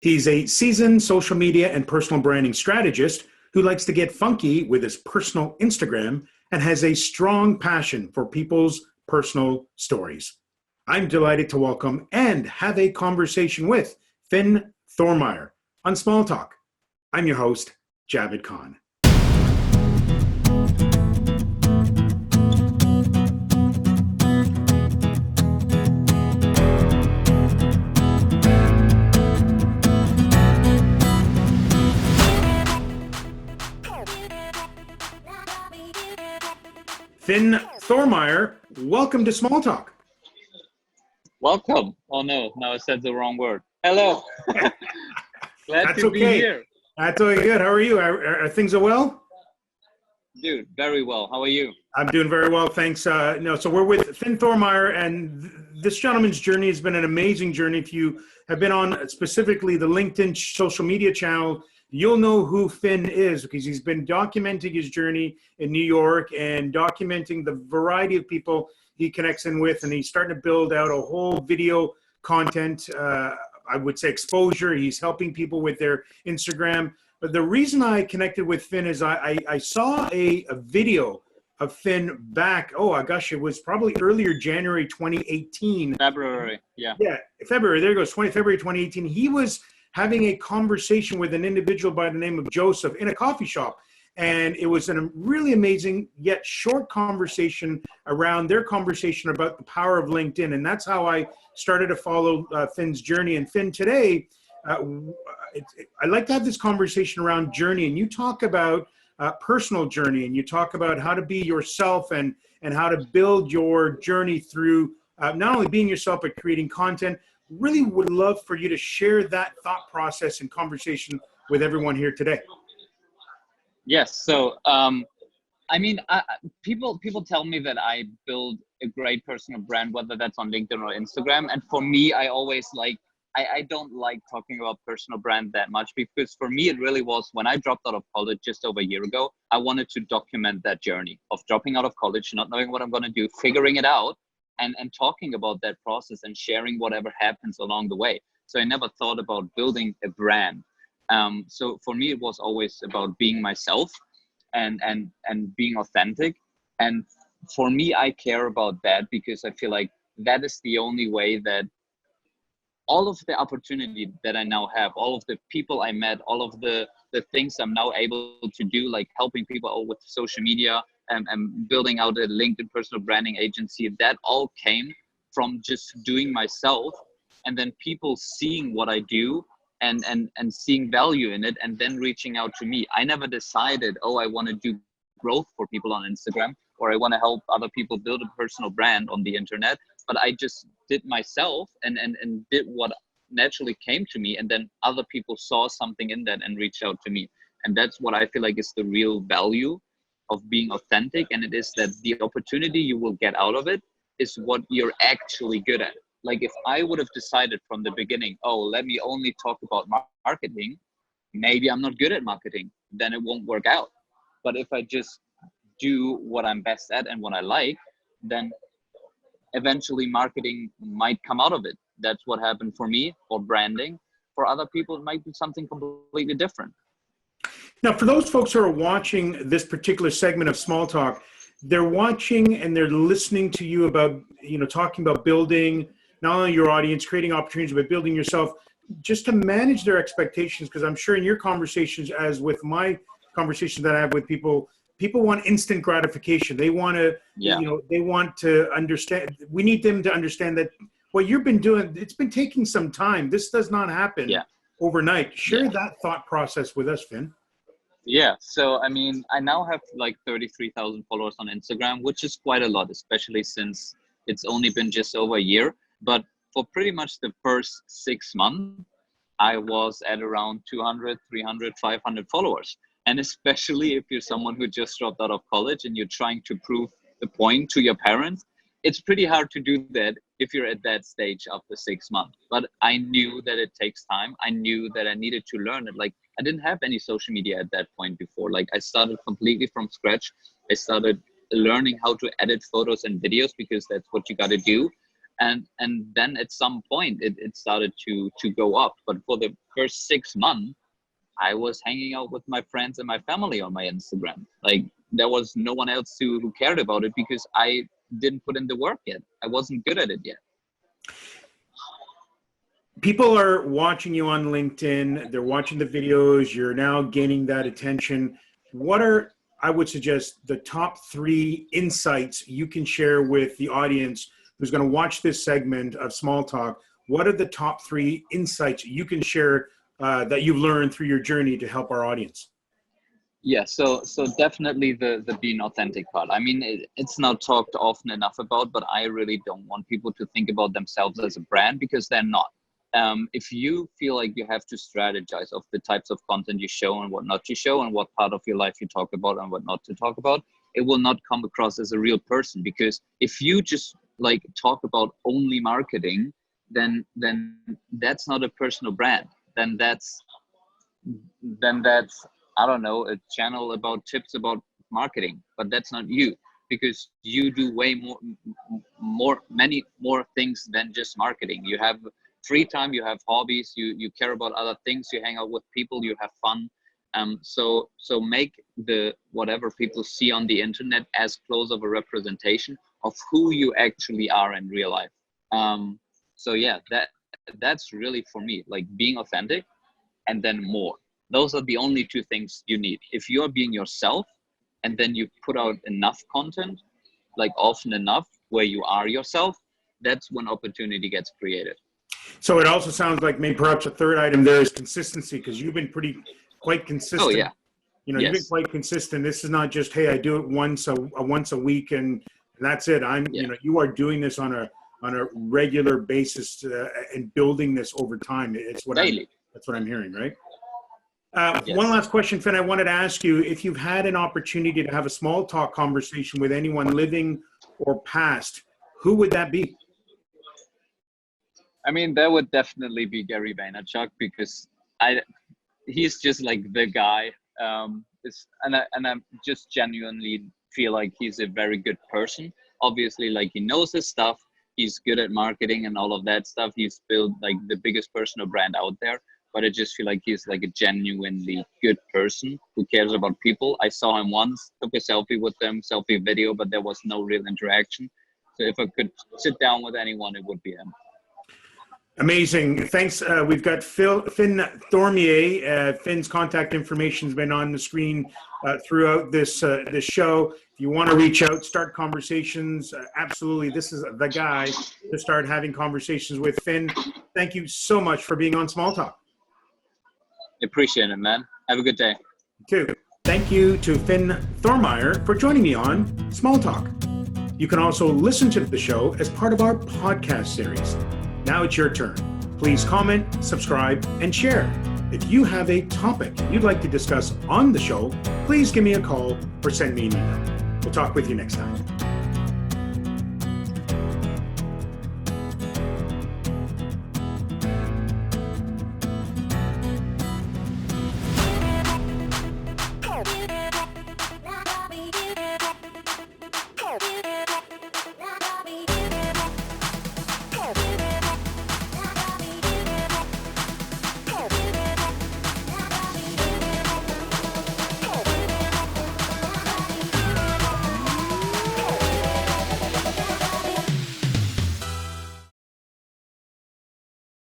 He's a seasoned social media and personal branding strategist who likes to get funky with his personal Instagram and has a strong passion for people's personal stories. I'm delighted to welcome and have a conversation with Finn Thormeier on Small Talk. I'm your host, Javed Khan. Finn Thormeier, welcome to Small Talk. Welcome. Oh no, now I said the wrong word. Hello. Glad That's to be okay. here. That's all good. How are you? Are things well? Dude, very well. How are you? I'm doing very well, thanks. So we're with Finn Thormeier, and this gentleman's journey has been an amazing journey. If you have been on specifically the LinkedIn social media channel, you'll know who Finn is because he's been documenting his journey in New York and documenting the variety of people he connects in with, and he's starting to build out a whole video content, I would say exposure. He's helping people with their Instagram. But the reason I connected with Finn is I saw a video of Finn back, it was probably earlier January 2018. February, yeah. Yeah, February, there goes, February 2018. He was having a conversation with an individual by the name of Joseph in a coffee shop. And it was a really amazing yet short conversation around their conversation about the power of LinkedIn. And that's how I started to follow Finn's journey. And Finn, today, I'd like to have this conversation around journey. And you talk about personal journey, and you talk about how to be yourself and how to build your journey through not only being yourself, but creating content. Really would love for you to share that thought process and conversation with everyone here today. Yes. So, people tell me that I build a great personal brand, whether that's on LinkedIn or Instagram. And for me, I always I don't like talking about personal brand that much, because for me, it really was when I dropped out of college just over a year ago. I wanted to document that journey of dropping out of college, not knowing what I'm going to do, figuring it out, and talking about that process and sharing whatever happens along the way. So I never thought about building a brand. So for me, it was always about being myself and being authentic. And for me, I care about that because I feel like that is the only way that all of the opportunity that I now have, all of the people I met, all of the things I'm now able to do, like helping people with social media and building out a LinkedIn personal branding agency, that all came from just doing myself, and then people seeing what I do and seeing value in it, and then reaching out to me. I never decided, I want to do growth for people on Instagram, or I want to help other people build a personal brand on the internet, but I just did myself and did what naturally came to me, and then other people saw something in that and reached out to me. And that's what I feel like is the real value of being authentic, and it is that the opportunity you will get out of it is what you're actually good at. Like if I would have decided from the beginning, let me only talk about marketing, maybe I'm not good at marketing, then it won't work out. But if I just do what I'm best at and what I like, then eventually marketing might come out of it. That's what happened for me, or branding. For other people, it might be something completely different. Now, for those folks who are watching this particular segment of Small Talk, they're watching and they're listening to you about, talking about building not only your audience, creating opportunities, but building yourself, just to manage their expectations. Because I'm sure in your conversations, as with my conversations that I have with people want instant gratification. They want to, they want to understand. We need them to understand that what you've been doing, it's been taking some time. This does not happen overnight. Share that thought process with us, Finn. Yeah. So, I now have like 33,000 followers on Instagram, which is quite a lot, especially since it's only been just over a year. But for pretty much the first 6 months, I was at around 200, 300, 500 followers. And especially if you're someone who just dropped out of college and you're trying to prove the point to your parents, it's pretty hard to do that if you're at that stage after 6 months. But I knew that it takes time. I knew that I needed to learn it. Like I didn't have any social media at that point before. Like I started completely from scratch. I started learning how to edit photos and videos because that's what you got to do. And then at some point it started to go up. But for the first 6 months, I was hanging out with my friends and my family on my Instagram. Like, there was no one else who cared about it because I didn't put in the work yet. I wasn't good at it yet. People are watching you on LinkedIn. They're watching the videos. You're now gaining that attention. What are, I would suggest, the top 3 insights you can share with the audience who's going to watch this segment of Small Talk? What are the top 3 insights you can share that you've learned through your journey to help our audience? Yeah, so definitely the being authentic part. I mean, it's not talked often enough about, but I really don't want people to think about themselves as a brand, because they're not. If you feel like you have to strategize of the types of content you show and what not to show and what part of your life you talk about and what not to talk about, it will not come across as a real person. Because if you just like talk about only marketing, then that's not a personal brand. Then that's I don't know, a channel about tips about marketing, but that's not you, because you do way many more things than just marketing. You have free time, you have hobbies, you care about other things, you hang out with people, you have fun. So make the whatever people see on the internet as close of a representation of who you actually are in real life. So yeah, that's really for me, like being authentic and then more. Those are the only 2 things you need. If you're being yourself and then you put out enough content, like often enough where you are yourself, that's when opportunity gets created. So it also sounds like maybe perhaps a 3rd item there is consistency, because you've been quite consistent. Oh yeah. You know, yes. You've been quite consistent. This is not just, hey, I do it once a week and that's it. You know, you are doing this on a regular basis and building this over time. It's what that's what I'm hearing, right? Yes. One last question, Finn. I wanted to ask you, if you've had an opportunity to have a small talk conversation with anyone living or past, who would that be? I mean, that would definitely be Gary Vaynerchuk, because he's just like the guy. And I just genuinely feel like he's a very good person. Obviously, like, he knows his stuff. He's good at marketing and all of that stuff. He's built like the biggest personal brand out there. But I just feel like he's like a genuinely good person who cares about people. I saw him once, took a selfie with him, selfie video, but there was no real interaction. So if I could sit down with anyone, it would be him. Amazing. Thanks. We've got Finn Thormeier. Finn's contact information has been on the screen throughout this show. If you want to reach out, start conversations, absolutely, this is the guy to start having conversations with. Finn, thank you so much for being on Small Talk. Appreciate it, man. Have a good day. You too. Thank you to Finn Thormeier for joining me on Small Talk. You can also listen to the show as part of our podcast series. Now it's your turn. Please comment, subscribe, and share. If you have a topic you'd like to discuss on the show, please give me a call or send me an email. We'll talk with you next time.